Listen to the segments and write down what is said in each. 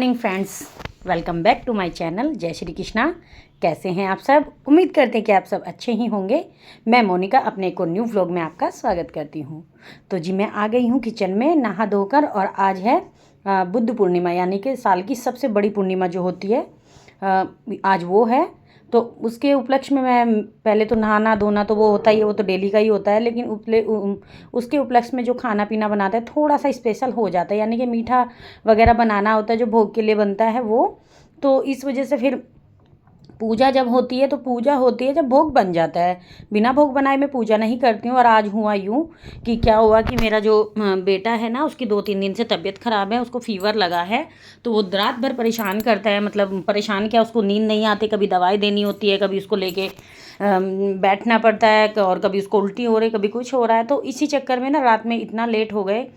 Morning friends, welcome back to my channel जय श्री कृष्णा। कैसे हैं आप सब? उम्मीद करते हैं कि आप सब अच्छे ही होंगे। मैं मोनिका अपने को न्यू व्लॉग में आपका स्वागत करती हूं। तो जी मैं आ गई हूं किचन में नहा धोकर, और आज है बुद्ध पूर्णिमा, यानी कि साल की सबसे बड़ी पूर्णिमा जो होती है आज वो है। तो उसके उपलक्ष्य में मैं पहले तो नहाना धोना तो वो होता ही है, वो तो डेली का ही होता है, लेकिन उसके उपलक्ष्य में जो खाना पीना बनाता है थोड़ा सा स्पेशल हो जाता है, यानी कि मीठा वगैरह बनाना होता है जो भोग के लिए बनता है वो। तो इस वजह से फिर पूजा जब होती है तो पूजा होती है जब भोग बन जाता है। बिना भोग बनाए मैं पूजा नहीं करती हूँ। और आज हुआ यूँ कि क्या हुआ कि मेरा जो बेटा है ना, उसकी 2-3 दिन से तबीयत ख़राब है, उसको फीवर लगा है। तो वो रात भर परेशान करता है, मतलब परेशान क्या, उसको नींद नहीं आती, कभी दवाई देनी होती है, कभी उसको लेके बैठना पड़ता है, और कभी उसको उल्टी हो रही, कभी कुछ हो रहा है। तो इसी चक्कर में ना रात में इतना लेट हो गए,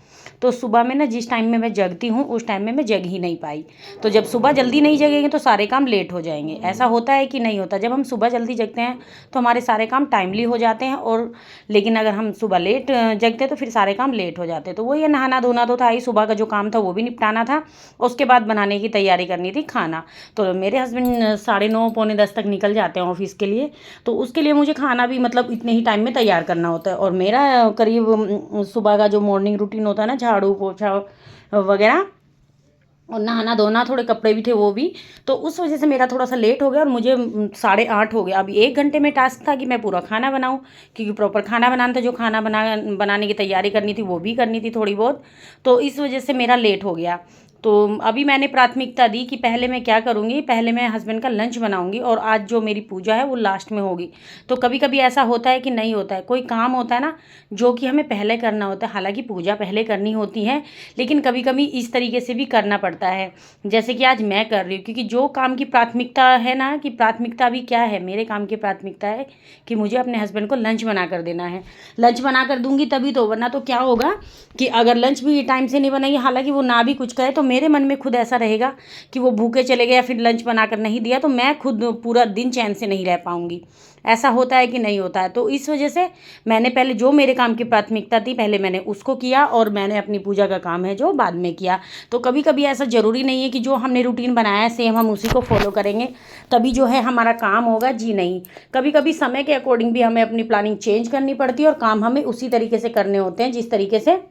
तो सुबह में ना जिस टाइम में मैं जगती हूँ उस टाइम में मैं जग ही नहीं पाई। तो जब सुबह जल्दी नहीं जगेंगे तो सारे काम लेट हो जाएंगे। ऐसा होता है कि नहीं होता? जब हम सुबह जल्दी जगते हैं तो हमारे सारे काम टाइमली हो जाते हैं, और लेकिन अगर हम सुबह लेट जगते हैं तो फिर सारे काम लेट हो जाते हैं। तो वो ये नहाना धोना तो था ही, सुबह का जो काम था वो भी निपटाना था, उसके बाद बनाने की तैयारी करनी थी खाना। तो मेरे हस्बैंड 9:30 पौने 10 तक निकल जाते हैं ऑफिस के लिए, तो उसके लिए मुझे खाना भी मतलब इतने ही टाइम में तैयार करना होता है। और मेरा करीब सुबह का जो मॉर्निंग रूटीन होता है ना, झाड़ू पोछा वगैरह और नहाना धोना, थोड़े कपड़े भी थे वो भी, तो उस वजह से मेरा थोड़ा सा लेट हो गया और मुझे 8:30 हो गया। अभी 1 घंटे में टास्क था कि मैं पूरा खाना बनाऊं, क्योंकि प्रॉपर खाना बनाना था, जो खाना बनाने की तैयारी करनी थी वो भी करनी थी थोड़ी बहुत। तो इस वजह से मेरा लेट हो गया। तो अभी मैंने प्राथमिकता दी कि पहले मैं क्या करूँगी, पहले मैं हस्बैंड का लंच बनाऊँगी, और आज जो मेरी पूजा है वो लास्ट में होगी। तो कभी कभी ऐसा होता है कि नहीं होता है, कोई काम होता है ना जो कि हमें पहले करना होता है, हालांकि पूजा पहले करनी होती है, लेकिन कभी कभी इस तरीके से भी करना पड़ता है, जैसे कि आज मैं कर रही हूँ। क्योंकि जो काम की प्राथमिकता है ना, कि प्राथमिकता अभी क्या है, मेरे काम की प्राथमिकता है कि मुझे अपने हस्बैंड को लंच बना कर देना है। लंच बना कर दूंगी तभी तो, वरना तो क्या होगा कि अगर लंच भी टाइम से नहीं बनाई, हालांकि वो ना भी कुछ कहे, तो मेरे मन में खुद ऐसा रहेगा कि वो भूखे चले गए या फिर लंच बनाकर नहीं दिया, तो मैं खुद पूरा दिन चैन से नहीं रह पाऊंगी। ऐसा होता है कि नहीं होता है? तो इस वजह से मैंने पहले जो मेरे काम की प्राथमिकता थी पहले मैंने उसको किया, और मैंने अपनी पूजा का काम है जो बाद में किया। तो कभी कभी ऐसा ज़रूरी नहीं है कि जो हमने रूटीन बनाया है सेम हम उसी को फॉलो करेंगे तभी जो है हमारा काम होगा। जी नहीं, कभी कभी समय के अकॉर्डिंग भी हमें अपनी प्लानिंग चेंज करनी पड़ती है, और काम हमें उसी तरीके से करने होते हैं जिस तरीके से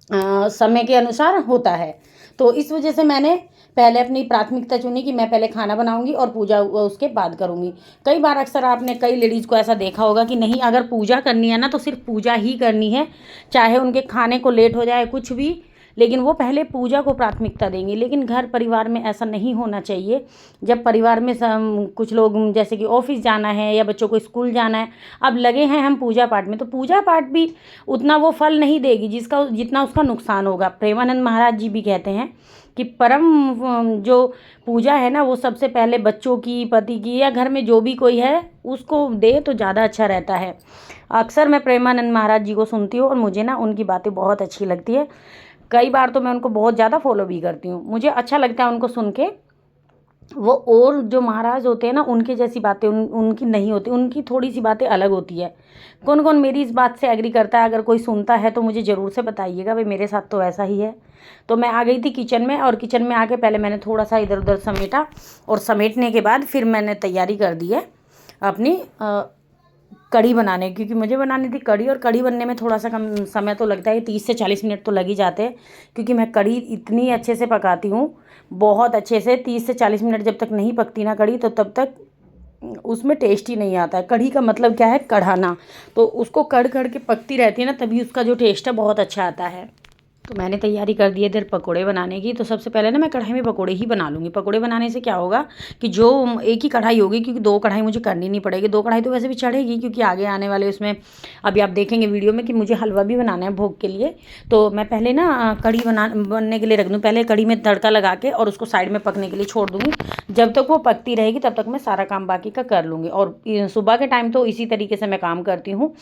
समय के अनुसार होता है। तो इस वजह से मैंने पहले अपनी प्राथमिकता चुनी कि मैं पहले खाना बनाऊंगी और पूजा उसके बाद करूंगी। कई बार अक्सर आपने कई लेडीज़ को ऐसा देखा होगा कि नहीं, अगर पूजा करनी है ना तो सिर्फ पूजा ही करनी है, चाहे उनके खाने को लेट हो जाए कुछ भी, लेकिन वो पहले पूजा को प्राथमिकता देंगी। लेकिन घर परिवार में ऐसा नहीं होना चाहिए। जब परिवार में कुछ लोग जैसे कि ऑफिस जाना है या बच्चों को स्कूल जाना है, अब लगे हैं हम पूजा पाठ में, तो पूजा पाठ भी उतना वो फल नहीं देगी जिसका जितना उसका नुकसान होगा। प्रेमानंद महाराज जी भी कहते हैं कि परम जो पूजा है ना वो सबसे पहले बच्चों की, पति की, या घर में जो भी कोई है उसको दे तो ज़्यादा अच्छा रहता है। अक्सर मैं प्रेमानंद महाराज जी को सुनती हूँ और मुझे ना उनकी बातें बहुत अच्छी लगती है। कई बार तो मैं उनको बहुत ज़्यादा फॉलो भी करती हूँ, मुझे अच्छा लगता है उनको सुन के। वो और जो महाराज होते हैं ना उनके जैसी बातें उनकी नहीं होती, उनकी थोड़ी सी बातें अलग होती है। कौन कौन मेरी इस बात से एग्री करता है? अगर कोई सुनता है तो मुझे ज़रूर से बताइएगा भाई, मेरे साथ तो ऐसा ही है। तो मैं आ गई थी किचन में, और किचन में आके पहले मैंने थोड़ा सा इधर उधर समेटा, और समेटने के बाद फिर मैंने तैयारी कर दी है अपनी कढ़ी बनाने, क्योंकि मुझे बनानी थी कढ़ी, और कढ़ी बनने में थोड़ा सा कम समय तो लगता है, 30 से 40 मिनट तो लग ही जाते हैं, क्योंकि मैं कढ़ी इतनी अच्छे से पकाती हूँ, बहुत अच्छे से। 30 से 40 मिनट जब तक नहीं पकती ना कढ़ी, तो तब तक उसमें टेस्ट ही नहीं आता है। कढ़ी का मतलब क्या है? कढ़ाना। तो उसको कढ़ कढ़ के पकती रहती है ना, तभी उसका जो टेस्ट है बहुत अच्छा आता है। तो मैंने तैयारी कर दी है इधर पकोड़े बनाने की। तो सबसे पहले ना मैं कढ़ाई में पकोड़े ही बना लूँगी। पकोड़े बनाने से क्या होगा कि जो एक ही कढ़ाई होगी, क्योंकि 2 कढ़ाई मुझे करनी नहीं पड़ेगी। 2 कढ़ाई तो वैसे भी चढ़ेगी, क्योंकि आगे आने वाले उसमें अभी आप देखेंगे वीडियो में कि मुझे हलवा भी बनाना है भोग के लिए। तो मैं पहले ना कढ़ी बनने के लिए रख दूँ, पहले कढ़ी में तड़का लगा के और उसको साइड में पकने के लिए छोड़ दूँगी। जब तक वो पकती रहेगी तब तक मैं सारा काम बाकी का कर लूँगी। और सुबह के टाइम तो इसी तरीके से मैं काम करती हूँ,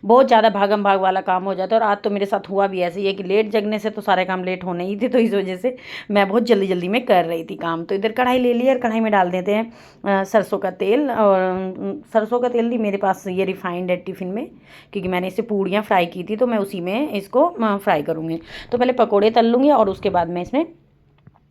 बहुत ज़्यादा भागम भाग वाला काम हो जाता है। और आज तो मेरे साथ हुआ भी ऐसे ही है कि लेट जगने से तो सारे काम लेट होने ही थे, तो इस वजह से मैं बहुत जल्दी जल्दी में कर रही थी काम। तो इधर कढ़ाई ले ली और कढ़ाई में डाल देते हैं सरसों का तेल। और सरसों का तेल नहीं, मेरे पास ये रिफाइंड है टिफ़िन में, क्योंकि मैंने इससे पूड़ियाँ फ्राई की थी, तो मैं उसी में इसको फ्राई करूँगी। तो पहले पकोड़े तल लूँगी और उसके बाद मैं इसमें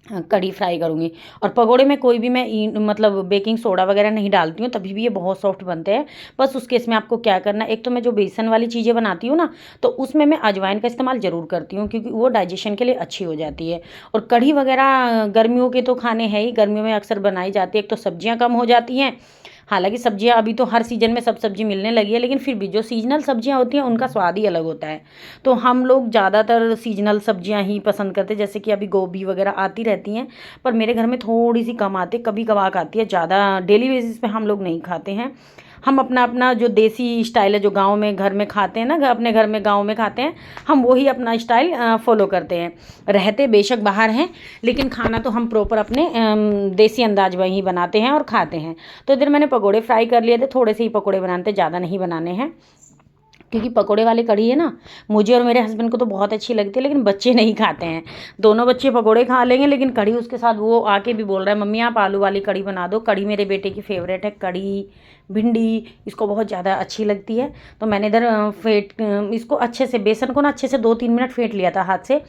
कढ़ी फ्राई करूँगी। और पकोड़े में कोई भी मैं मतलब बेकिंग सोडा वगैरह नहीं डालती हूँ, तभी भी ये बहुत सॉफ्ट बनते हैं। बस उस केस में आपको क्या करना, एक तो मैं जो बेसन वाली चीज़ें बनाती हूँ ना, तो उसमें मैं अजवाइन का इस्तेमाल ज़रूर करती हूँ, क्योंकि वो डाइजेशन के लिए अच्छी हो जाती है। और कढ़ी वगैरह गर्मियों के तो खाने हैं ही, गर्मियों में अक्सर बनाई जाती है। एक तो सब्जियाँ कम हो जाती हैं, हालांकि सब्जियां अभी तो हर सीजन में सब सब्जी मिलने लगी है, लेकिन फिर भी जो सीजनल सब्जियां होती हैं उनका स्वाद ही अलग होता है। तो हम लोग ज़्यादातर सीजनल सब्जियां ही पसंद करते हैं, जैसे कि अभी गोभी वगैरह आती रहती हैं, पर मेरे घर में थोड़ी सी कम आती है, कभी कभार आती है, ज़्यादा डेली बेसिस पे हम लोग नहीं खाते हैं। हम अपना अपना जो देसी स्टाइल है, जो गांव में घर में खाते हैं ना, अपने घर में गांव में खाते हैं, हम वही अपना स्टाइल फॉलो करते हैं। रहते बेशक बाहर हैं, लेकिन खाना तो हम प्रॉपर अपने देसी अंदाज में ही बनाते हैं और खाते हैं। तो इधर मैंने पकोड़े फ्राई कर लिए थे, थोड़े से ही पकोड़े बनाने थे, ज़्यादा नहीं बनाने हैं, क्योंकि पकोड़े वाली कढ़ी है ना, मुझे और मेरे हस्बैंड को तो बहुत अच्छी लगती है, लेकिन बच्चे नहीं खाते हैं। दोनों बच्चे पकोड़े खा लेंगे, लेकिन कढ़ी उसके साथ, वो आके भी बोल रहा है मम्मी आप आलू वाली कढ़ी बना दो। कढ़ी मेरे बेटे की फेवरेट है, कढ़ी भिंडी इसको बहुत ज़्यादा अच्छी लगती है। तो मैंने इधर इसको अच्छे से, बेसन को ना अच्छे से 2-3 मिनट फेंट लिया था हाथ से।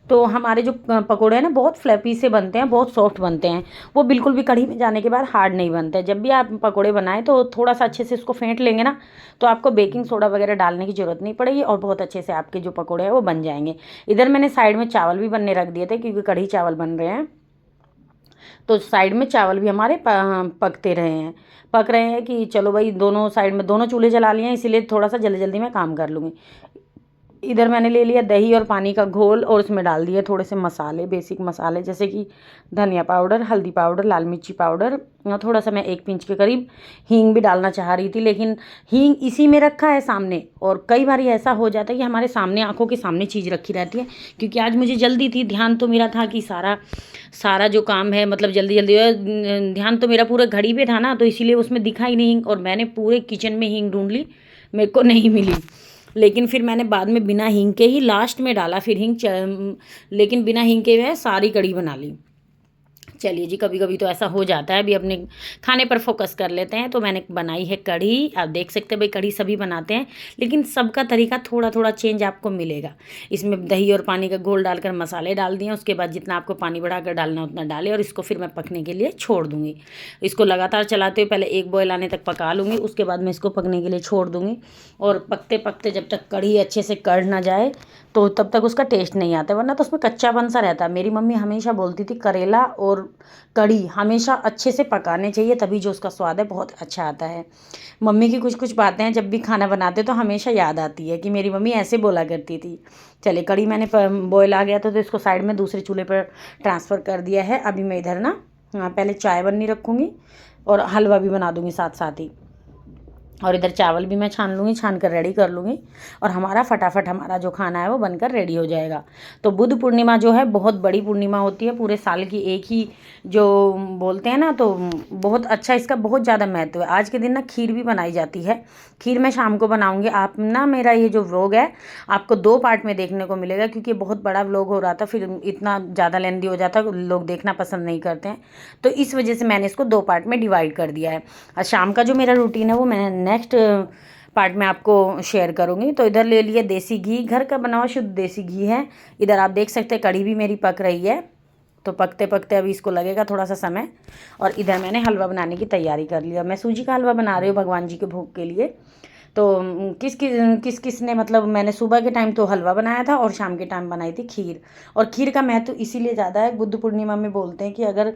तो हमारे जो पकोड़े हैं ना, बहुत फ्लैपी से बनते हैं, बहुत सॉफ्ट बनते हैं, वो बिल्कुल भी कढ़ी में जाने के बाद हार्ड नहीं बनते। जब भी आप पकोड़े बनाएं तो थोड़ा सा अच्छे से इसको फेंट लेंगे ना, तो आपको बेकिंग सोडा वगैरह डालने की ज़रूरत नहीं पड़ेगी, और बहुत अच्छे से आपके जो पकोड़े हैं वो बन जाएंगे। इधर मैंने साइड में चावल भी बनने रख दिए थे, क्योंकि कढ़ी चावल बन रहे हैं, तो साइड में चावल भी हमारे पक रहे हैं कि चलो भाई, दोनों साइड में दोनों चूल्हे जला लिए हैं, इसीलिए थोड़ा सा जल्दी जल्दी मैं काम कर लूँगी। इधर मैंने ले लिया दही और पानी का घोल, और उसमें डाल दिए थोड़े से मसाले, बेसिक मसाले, जैसे कि धनिया पाउडर, हल्दी पाउडर, लाल मिर्ची पाउडर, थोड़ा सा मैं 1 पिंच के करीब हींग भी डालना चाह रही थी, लेकिन हींग इसी में रखा है सामने, और कई बार ऐसा हो जाता है कि हमारे सामने, आंखों के सामने चीज़ रखी रहती है। क्योंकि आज मुझे जल्दी थी, ध्यान तो मेरा था कि सारा सारा जो काम है, मतलब जल्दी जल्दी, ध्यान तो मेरा पूरा घड़ी पे था ना, तो इसीलिए उसमें दिखा ही नहीं, और मैंने पूरे किचन में हींग ढूंढ ली, मेरे को नहीं मिली। लेकिन फिर मैंने बाद में बिना हींग के ही लास्ट में डाला फिर लेकिन बिना हींग के वह सारी कढ़ी बना ली। चलिए जी, कभी कभी तो ऐसा हो जाता है, अभी अपने खाने पर फोकस कर लेते हैं। तो मैंने बनाई है कढ़ी, आप देख सकते हैं भाई, कढ़ी सभी बनाते हैं, लेकिन सबका तरीका थोड़ा थोड़ा चेंज आपको मिलेगा। इसमें दही और पानी का घोल डालकर मसाले डाल दिए, उसके बाद जितना आपको पानी बढ़ाकर डालना उतना डालें, और इसको फिर मैं पकने के लिए छोड़ दूँगी। इसको लगातार चलाते हुए पहले 1 बॉयल आने तक पका लूँगी, उसके बाद मैं इसको पकने के लिए छोड़ दूँगी। और पकते पकते जब तक कढ़ी अच्छे से कढ़ ना जाए, तो तब तक उसका टेस्ट नहीं आता, वरना तो उसमें कच्चापन सा रहता है। मेरी मम्मी हमेशा बोलती थी करेला और कढ़ी हमेशा अच्छे से पकाने चाहिए, तभी जो उसका स्वाद है बहुत अच्छा आता है। मम्मी की कुछ कुछ बातें हैं, जब भी खाना बनाते तो हमेशा याद आती है कि मेरी मम्मी ऐसे बोला करती थी। चलिए, कढ़ी मैंने बॉयल आ गया था, तो इसको साइड में दूसरे चूल्हे पर ट्रांसफ़र कर दिया है। अभी मैं इधर ना पहले चाय बननी रखूँगी, और हलवा भी बना दूँगी साथ साथ ही, और इधर चावल भी मैं छान लूँगी, छान कर रेडी कर लूँगी, और हमारा फटाफट हमारा जो खाना है वो बनकर रेडी हो जाएगा। तो बुद्ध पूर्णिमा जो है बहुत बड़ी पूर्णिमा होती है, पूरे साल की एक ही जो बोलते हैं ना, तो बहुत अच्छा, इसका बहुत ज़्यादा महत्व है। आज के दिन ना खीर भी बनाई जाती है, खीर मैं शाम को बनाऊँगी। आप ना, मेरा ये जो व्लॉग है आपको 2 पार्ट में देखने को मिलेगा, क्योंकि बहुत बड़ा व्लॉग हो रहा था, फिर इतना ज़्यादा लेंदी हो जाता, लोग देखना पसंद नहीं करते हैं, तो इस वजह से मैंने इसको 2 पार्ट में डिवाइड कर दिया है। और शाम का जो मेरा रूटीन है वो मैंने नेक्स्ट पार्ट में आपको शेयर करूँगी। तो इधर ले लिया देसी घी, घर का बना हुआ शुद्ध देसी घी है। इधर आप देख सकते हैं कढ़ी भी मेरी पक रही है, तो पकते पकते अभी इसको लगेगा थोड़ा सा समय। और इधर मैंने हलवा बनाने की तैयारी कर लिया, मैं सूजी का हलवा बना रही हूँ भगवान जी के भोग के लिए। तो किस ने, मतलब मैंने सुबह के टाइम तो हलवा बनाया था, और शाम के टाइम बनाई थी खीर। और खीर का महत्व इसीलिए ज़्यादा है, बुद्ध पूर्णिमा में बोलते हैं कि अगर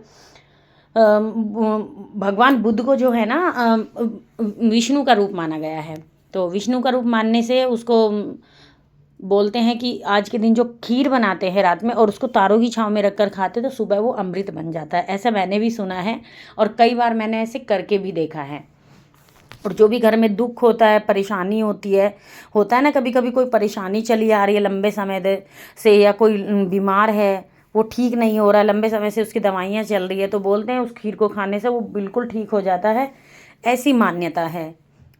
भगवान बुद्ध को जो है ना विष्णु का रूप माना गया है, तो विष्णु का रूप मानने से उसको बोलते हैं कि आज के दिन जो खीर बनाते हैं रात में, और उसको तारों की छांव में रखकर खाते, तो सुबह वो अमृत बन जाता है। ऐसा मैंने भी सुना है, और कई बार मैंने ऐसे करके भी देखा है। और जो भी घर में दुख होता है, परेशानी होती है, होता है ना कभी कभी कोई परेशानी चली आ रही है लंबे समय से, या कोई बीमार है, वो ठीक नहीं हो रहा है, लंबे समय से उसकी दवाइयाँ चल रही है, तो बोलते हैं उस खीर को खाने से वो बिल्कुल ठीक हो जाता है, ऐसी मान्यता है।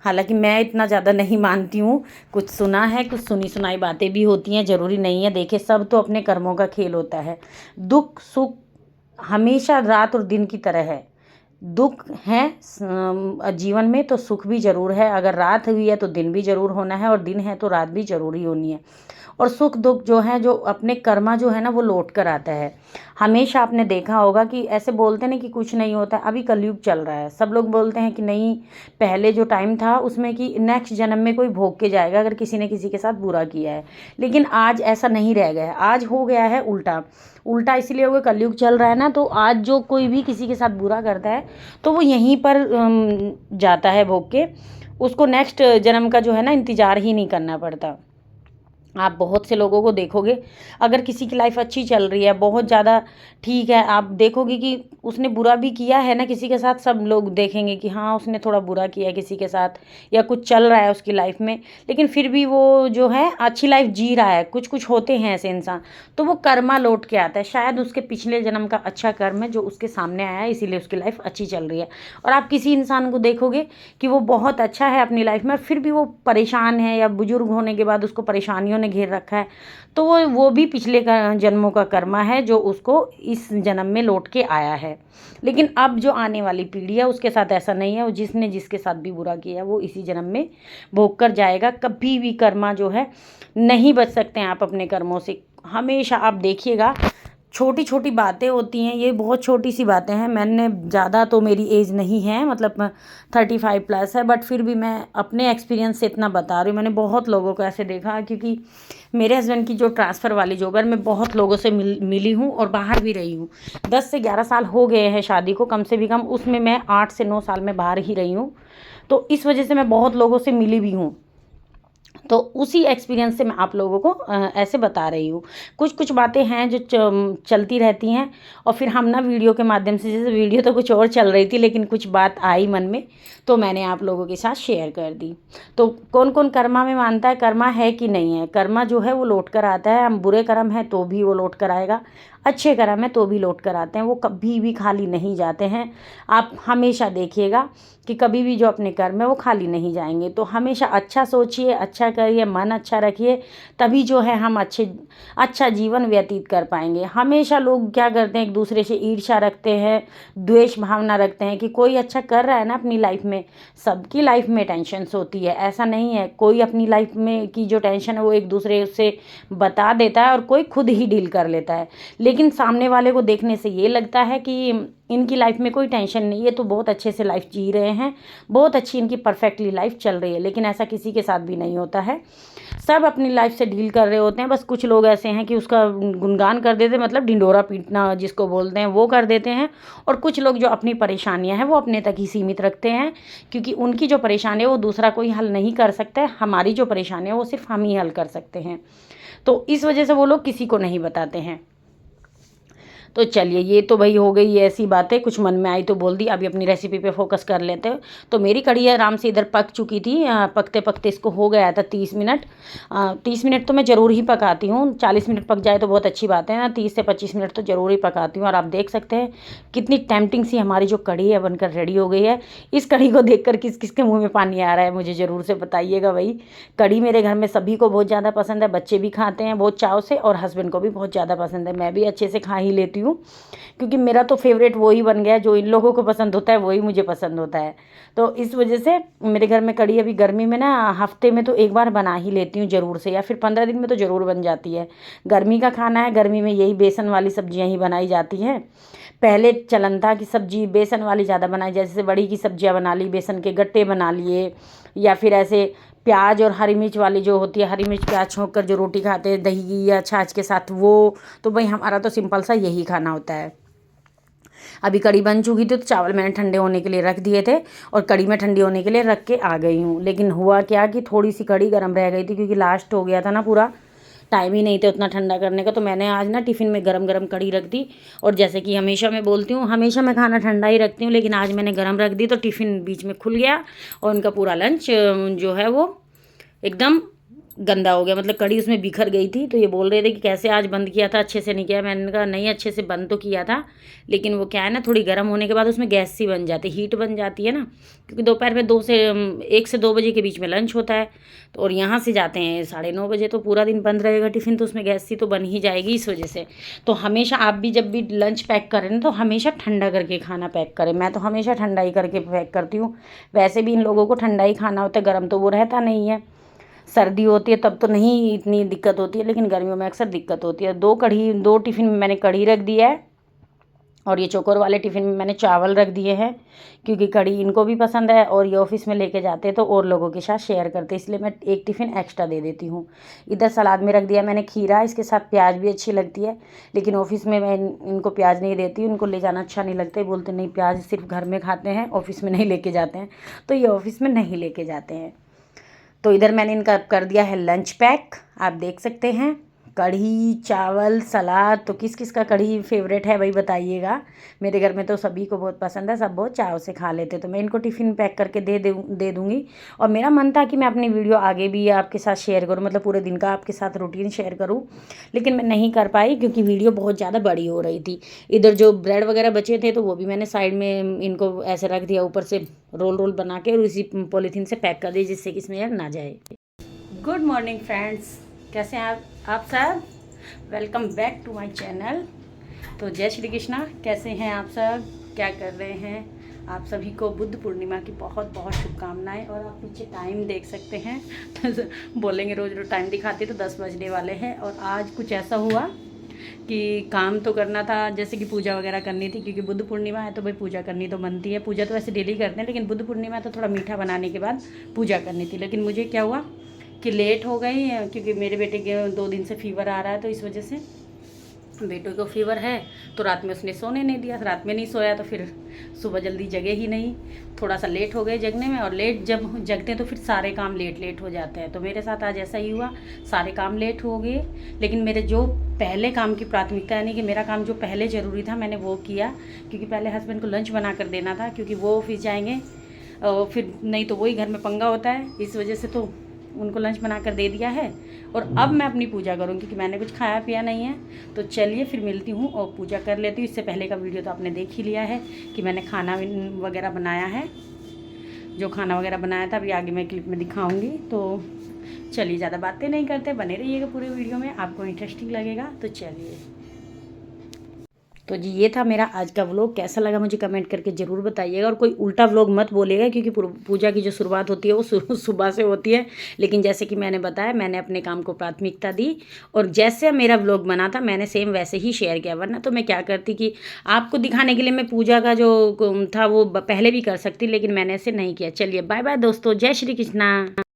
हालांकि मैं इतना ज़्यादा नहीं मानती हूँ, कुछ सुना है, कुछ सुनी सुनाई बातें भी होती हैं, ज़रूरी नहीं है। देखिए, सब तो अपने कर्मों का खेल होता है। दुख सुख हमेशा रात और दिन की तरह है। दुख है जीवन में, तो सुख भी ज़रूर है। अगर रात हुई है तो दिन भी ज़रूर होना है, और दिन है तो रात भी ज़रूरी होनी है। और सुख दुख जो है, जो अपने कर्मा जो है ना, वो लौट कर आता है। हमेशा आपने देखा होगा कि ऐसे बोलते ना कि कुछ नहीं होता, अभी कलयुग चल रहा है, सब लोग बोलते हैं कि नहीं, पहले जो टाइम था उसमें कि नेक्स्ट जन्म में कोई भोग के जाएगा अगर किसी ने किसी के साथ बुरा किया है। लेकिन आज ऐसा नहीं रह गया है, आज हो गया है उल्टा। उल्टा इसलिए हो गया, कलयुग चल रहा है ना, तो आज जो कोई भी किसी के साथ बुरा करता है तो वो यहीं पर जाता है भोग के, उसको नेक्स्ट जन्म का जो है ना इंतज़ार ही नहीं करना पड़ता। आप बहुत से लोगों को देखोगे, अगर किसी की लाइफ अच्छी चल रही है, बहुत ज़्यादा ठीक है, आप देखोगे कि उसने बुरा भी किया है ना किसी के साथ, सब लोग देखेंगे कि हाँ उसने थोड़ा बुरा किया है किसी के साथ या कुछ चल रहा है उसकी लाइफ में, लेकिन फिर भी वो जो है अच्छी लाइफ जी रहा है। कुछ कुछ होते हैं ऐसे इंसान, तो वो कर्मा लौट के आता है, शायद उसके पिछले जन्म का अच्छा कर्म है जो उसके सामने आया है, इसीलिए उसकी लाइफ अच्छी चल रही है। और आप किसी इंसान को देखोगे कि वो बहुत अच्छा है अपनी लाइफ में, और फिर भी वो परेशान है या बुजुर्ग होने के बाद उसको परेशानियों ने घेर रखा है, तो वो भी पिछले जन्मों का कर्मा है जो उसको इस जन्म में लौट के आया है। लेकिन अब जो आने वाली पीढ़ी है उसके साथ ऐसा नहीं है, वो जिसने जिसके साथ भी बुरा किया वो इसी जन्म में भोग कर जाएगा। कभी भी कर्मा जो है नहीं बच सकते हैं आप अपने कर्मों से। हमेशा आप देखिएगा, छोटी छोटी बातें होती हैं, ये बहुत छोटी सी बातें हैं। मैंने ज़्यादा तो मेरी एज नहीं है, मतलब 35+ है, बट फिर भी मैं अपने एक्सपीरियंस से इतना बता रही हूँ। मैंने बहुत लोगों को ऐसे देखा, क्योंकि मेरे हस्बैंड की जो ट्रांसफ़र वाली जॉब है, मैं बहुत लोगों से मिली हूँ और बाहर भी रही हूँ। 10 से 11 साल हो गए हैं शादी को कम से भी कम, उसमें मैं 8 से 9 साल में बाहर ही रही हूँ, तो इस वजह से मैं बहुत लोगों से मिली भी हूँ। तो उसी एक्सपीरियंस से मैं आप लोगों को ऐसे बता रही हूँ। कुछ कुछ बातें हैं जो चलती रहती हैं, और फिर हम ना वीडियो के माध्यम से, जैसे वीडियो तो कुछ और चल रही थी लेकिन कुछ बात आई मन में, तो मैंने आप लोगों के साथ शेयर कर दी। तो कौन कौन कर्मा में मानता है, कर्मा है कि नहीं है? कर्मा जो है वो लौट कर आता है। हम बुरे कर्म हैं तो भी वो लौट कर आएगा, अच्छे कर्म है तो भी लौट कर आते हैं, वो कभी भी खाली नहीं जाते हैं। आप हमेशा देखिएगा कि कभी भी जो अपने कर्म है वो खाली नहीं जाएंगे। तो हमेशा अच्छा सोचिए, अच्छा करिए, मन अच्छा रखिए, तभी जो है हम अच्छा जीवन व्यतीत कर पाएंगे। हमेशा लोग क्या करते हैं, एक दूसरे से ईर्ष्या रखते हैं, द्वेष भावना रखते हैं कि कोई अच्छा कर रहा है ना अपनी लाइफ में। सबकी लाइफ में टेंशन्स होती है, ऐसा नहीं है। कोई अपनी लाइफ में की जो टेंशन है वो एक दूसरे से बता देता है और कोई खुद ही डील कर लेता है, लेकिन सामने वाले को देखने से ये लगता है कि इनकी लाइफ में कोई टेंशन नहीं है, तो बहुत अच्छे से लाइफ जी रहे हैं, बहुत अच्छी इनकी परफेक्टली लाइफ चल रही है। लेकिन ऐसा किसी के साथ भी नहीं होता है, सब अपनी लाइफ से डील कर रहे होते हैं। बस कुछ लोग ऐसे हैं कि उसका गुणगान कर देते हैं, मतलब ढिंडोरा पीटना जिसको बोलते हैं वो कर देते हैं, और कुछ लोग जो अपनी परेशानियां हैं वो अपने तक ही सीमित रखते हैं, क्योंकि उनकी जो परेशानी है वो दूसरा कोई हल नहीं कर सकता है। हमारी जो परेशानी है वो सिर्फ हम ही हल कर सकते हैं, तो इस वजह से वो लोग किसी को नहीं बताते हैं। तो चलिए, ये तो भाई हो गई ऐसी बातें, कुछ मन में आई तो बोल दी। अभी अपनी रेसिपी पे फोकस कर लेते हैं। तो मेरी कढ़ी आराम से इधर पक चुकी थी, पकते पकते इसको हो गया था 30 मिनट। 30 मिनट तो मैं ज़रूर ही पकाती हूँ, 40 मिनट पक जाए तो बहुत अच्छी बात है ना, 30 से 25 मिनट तो ज़रूर ही पकाती हूँ। और आप देख सकते हैं कितनी टेम्पटिंग सी हमारी जो कढ़ी है बनकर रेडी हो गई है। इस कढ़ी को देख कर किस किस के मुँह में पानी आ रहा है मुझे ज़रूर से बताइएगा। भाई कढ़ी मेरे घर में सभी को बहुत ज़्यादा पसंद है, बच्चे भी खाते हैं बहुत चाव से, और हस्बैंड को भी बहुत ज़्यादा पसंद है। मैं भी अच्छे से खा ही लेती हूँ, क्योंकि मेरा तो फेवरेट वही बन गया है, जो इन लोगों को पसंद होता है वही मुझे पसंद होता है। तो इस वजह से मेरे घर में कढ़ी अभी गर्मी में ना हफ्ते में तो एक बार बना ही लेती हूँ ज़रूर से, या फिर 15 दिन में तो ज़रूर बन जाती है। गर्मी का खाना है, गर्मी में यही बेसन वाली सब्जियाँ ही बनाई जाती हैं। पहले चलन था कि सब्जी बेसन वाली ज़्यादा बनाई, जैसे बड़ी की सब्जियाँ बना ली, बेसन के गट्टे बना लिए, या फिर ऐसे प्याज और हरी मिर्च वाली जो होती है, हरी मिर्च प्याज छोंक कर जो रोटी खाते हैं दही या छाछ के साथ, वो तो भाई हमारा तो सिंपल सा यही खाना होता है। अभी कढ़ी बन चुकी थी तो चावल मैंने ठंडे होने के लिए रख दिए थे, और कढ़ी में ठंडी होने के लिए रख के आ गई हूँ। लेकिन हुआ क्या कि थोड़ी सी कढ़ी गर्म रह गई थी, क्योंकि लास्ट हो गया था ना, पूरा टाइम ही नहीं था उतना ठंडा करने का। तो मैंने आज ना टिफ़िन में गरम गरम कढ़ी रख दी, और जैसे कि हमेशा मैं बोलती हूँ, हमेशा मैं खाना ठंडा ही रखती हूँ, लेकिन आज मैंने गरम रख दी तो टिफ़िन बीच में खुल गया, और उनका पूरा लंच जो है वो एकदम गंदा हो गया, मतलब कढ़ी उसमें बिखर गई थी। तो ये बोल रहे थे कि कैसे आज बंद किया था, अच्छे से नहीं किया। मैंने कहा नहीं, अच्छे से बंद तो किया था, लेकिन वो क्या है ना, थोड़ी गर्म होने के बाद उसमें गैस सी बन जाती, हीट बन जाती है ना, क्योंकि दोपहर में 1 से 2 बजे के बीच में लंच होता है, तो और यहाँ से जाते हैं 9:30 बजे, तो पूरा दिन बंद रहेगा टिफ़िन, तो उसमें गैस सी तो बन ही जाएगी। इस वजह से तो हमेशा आप भी जब भी लंच पैक करें ना, तो हमेशा ठंडा करके खाना पैक करें। मैं तो हमेशा ठंडा ही करके पैक करती हूँ। वैसे भी इन लोगों को ठंडा ही खाना होता है, गर्म तो वो रहता नहीं है। सर्दी होती है तब तो नहीं इतनी दिक्कत होती है, लेकिन गर्मियों में अक्सर दिक्कत होती है। 2 टिफ़िन में मैंने कढ़ी रख दी है, और ये चोकोर वाले टिफ़िन में मैंने चावल रख दिए हैं क्योंकि कढ़ी इनको भी पसंद है और ये ऑफिस में लेके जाते हैं तो और लोगों के साथ शेयर करते हैं, इसलिए मैं एक टिफ़िन एक्स्ट्रा दे देती हूँ। इधर सलाद में रख दिया मैंने खीरा, इसके साथ प्याज भी अच्छी लगती है, लेकिन ऑफिस में मैं इनको प्याज नहीं देती, उनको ले जाना अच्छा नहीं लगता है, बोलते नहीं प्याज सिर्फ घर में खाते हैं, ऑफिस में नहीं लेके जाते हैं, तो ये ऑफिस में नहीं लेके जाते हैं। तो इधर मैंने इनका कर दिया है लंच पैक, आप देख सकते हैं। कढ़ी, चावल, सलाद, तो किस किस का कढ़ी फेवरेट है भाई बताइएगा। मेरे घर में तो सभी को बहुत पसंद है, सब बहुत चाव से खा लेते, तो मैं इनको टिफ़िन पैक करके दे दूँगी। और मेरा मन था कि मैं अपनी वीडियो आगे भी आपके साथ शेयर करूँ, मतलब पूरे दिन का आपके साथ रूटीन शेयर करूँ, लेकिन मैं नहीं कर पाई क्योंकि वीडियो बहुत ज़्यादा बड़ी हो रही थी। इधर जो ब्रेड वगैरह बचे थे तो वो भी मैंने साइड में इनको ऐसे रख दिया, ऊपर से रोल बना के और इसी पॉलीथीन से पैक कर दिए जिससे कि इसमें ना जाए। गुड मॉर्निंग फ्रेंड्स, कैसे हैं आप सब। Welcome back to my channel. तो जय श्री कृष्णा, कैसे हैं आप सब, क्या कर रहे हैं। आप सभी को बुद्ध पूर्णिमा की बहुत बहुत शुभकामनाएं। और आप पीछे टाइम देख सकते हैं तो बोलेंगे रोज़ टाइम दिखाते तो 10 बजने वाले हैं। और आज कुछ ऐसा हुआ कि काम तो करना था, जैसे कि पूजा वगैरह करनी थी, क्योंकि बुद्ध पूर्णिमा है तो भाई पूजा करनी तो बनती है। पूजा तो वैसे डेली करते हैं, लेकिन बुद्ध पूर्णिमा है तो थोड़ा मीठा बनाने के बाद पूजा करनी थी। लेकिन मुझे क्या हुआ कि लेट हो गई, क्योंकि मेरे बेटे के 2 दिन से फीवर आ रहा है, तो इस वजह से बेटे को फीवर है तो रात में उसने सोने नहीं दिया, रात में नहीं सोया तो फिर सुबह जल्दी जगे ही नहीं, थोड़ा सा लेट हो गए जगने में। और लेट जब जगते हैं तो फिर सारे काम लेट हो जाते हैं, तो मेरे साथ आज ऐसा ही हुआ, सारे काम लेट हो गए। लेकिन मेरे जो पहले काम की प्राथमिकता, यानी कि मेरा काम जो पहले ज़रूरी था मैंने वो किया, क्योंकि पहले हस्बैंड को लंच बना कर देना था, क्योंकि वो ऑफिस जाएंगे और फिर नहीं तो वही घर में पंगा होता है, इस वजह से तो उनको लंच बना कर दे दिया है। और अब मैं अपनी पूजा करूँगी क्योंकि मैंने कुछ खाया पिया नहीं है। तो चलिए फिर मिलती हूँ और पूजा कर लेती हूँ। इससे पहले का वीडियो तो आपने देख ही लिया है कि मैंने खाना वगैरह बनाया है, जो खाना वगैरह बनाया था अभी आगे मैं क्लिप में दिखाऊंगी। तो चलिए ज़्यादा बातें नहीं करते, बने रहिएगा पूरे वीडियो में, आपको इंटरेस्टिंग लगेगा। तो चलिए, तो जी ये था मेरा आज का व्लॉग। कैसा लगा मुझे कमेंट करके ज़रूर बताइएगा। और कोई उल्टा व्लॉग मत बोलिएगा, क्योंकि पूजा की जो शुरुआत होती है वो सुबह से होती है। लेकिन जैसे कि मैंने बताया, मैंने अपने काम को प्राथमिकता दी और जैसे मेरा व्लॉग बना था मैंने सेम वैसे ही शेयर किया। वरना तो मैं क्या करती कि आपको दिखाने के लिए मैं पूजा का जो था वो पहले भी कर सकती, लेकिन मैंने ऐसे नहीं किया। चलिए बाय बाय दोस्तों, जय श्री कृष्णा।